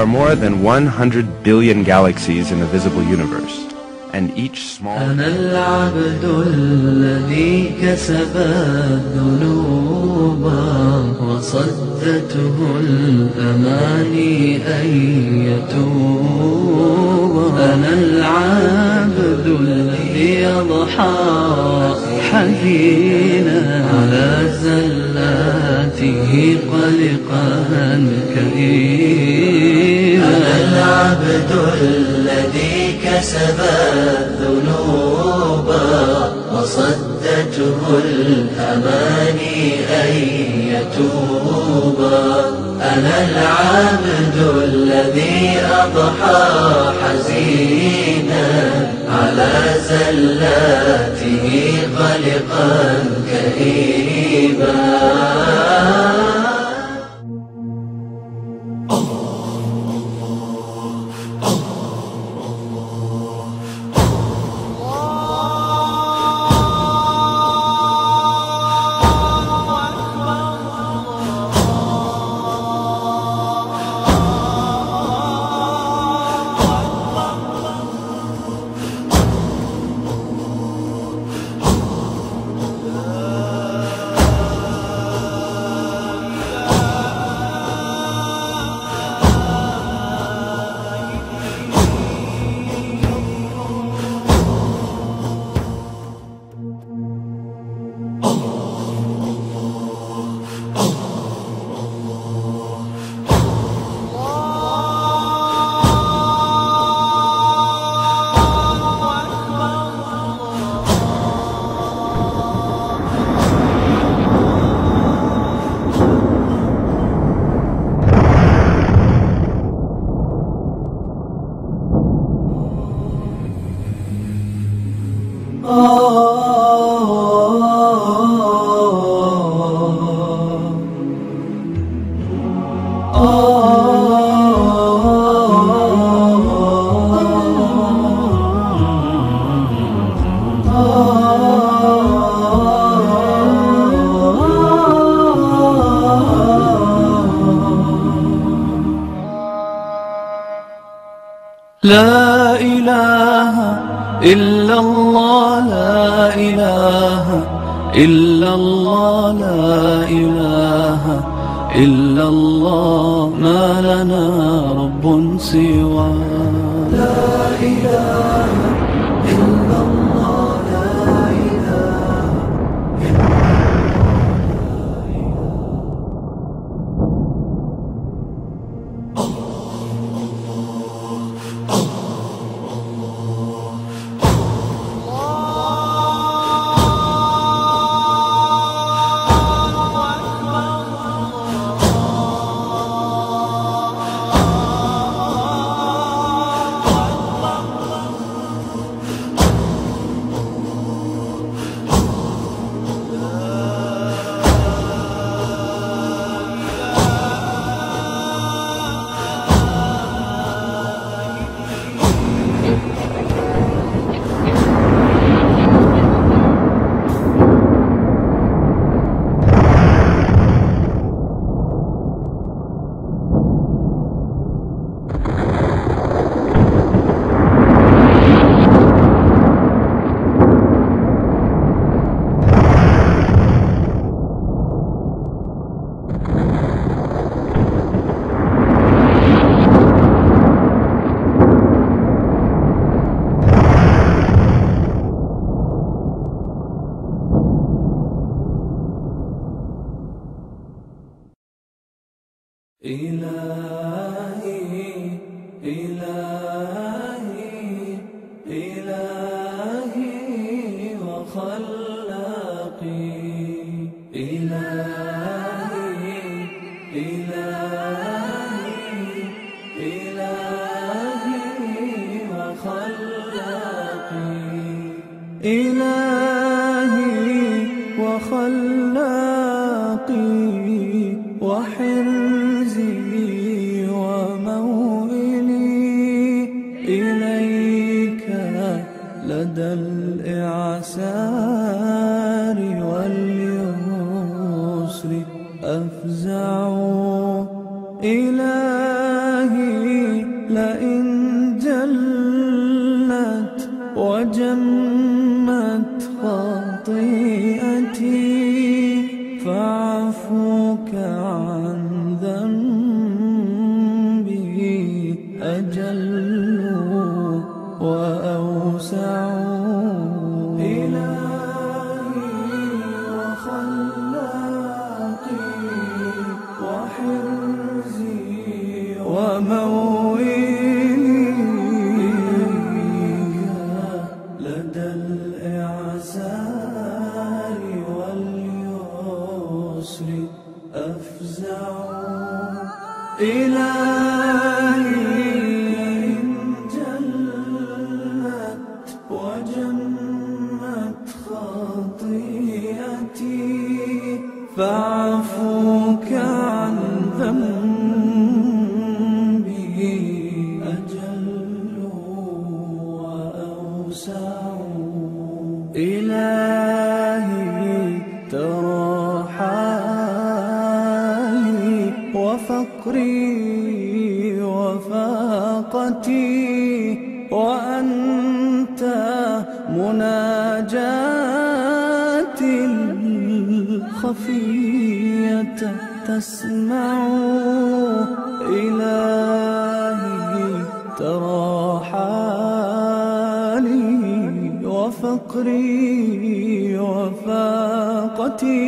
are more than 100 billion galaxies in the visible universe, and each small... أنا العبد الذي كسب الذنوب وصدته الأماني أن يتوب. أنا العبد الذي يضحى حزينا على زلاته قلقا كئيبا. أنا العبد الذي كسب الذنوب وصدته الأماني أن يتوب. أنا العبد الذي أضحى حزينا على زلاته قلقا كئيبا. لا إله إلا الله، لا إله إلا الله، لا إله إلا الله، ما لنا رب سوى. لا إله إلا الله، لا إله إلا إلهي إلهي إلهي وخلاقي. إلهي إلهي إلهي وخلاقي. إلهي وخلاقي وحرزي وموئلي إليك لدى الإعسار واليسر أفزع. إلهي فعفوك عن ذنبي أجل وأوسع. إلهي ترى حالي وفقري وفاقتي، وأنت مناجاتي الخفية تسمع. إلهي ترى حالي وفقري وفاقتي،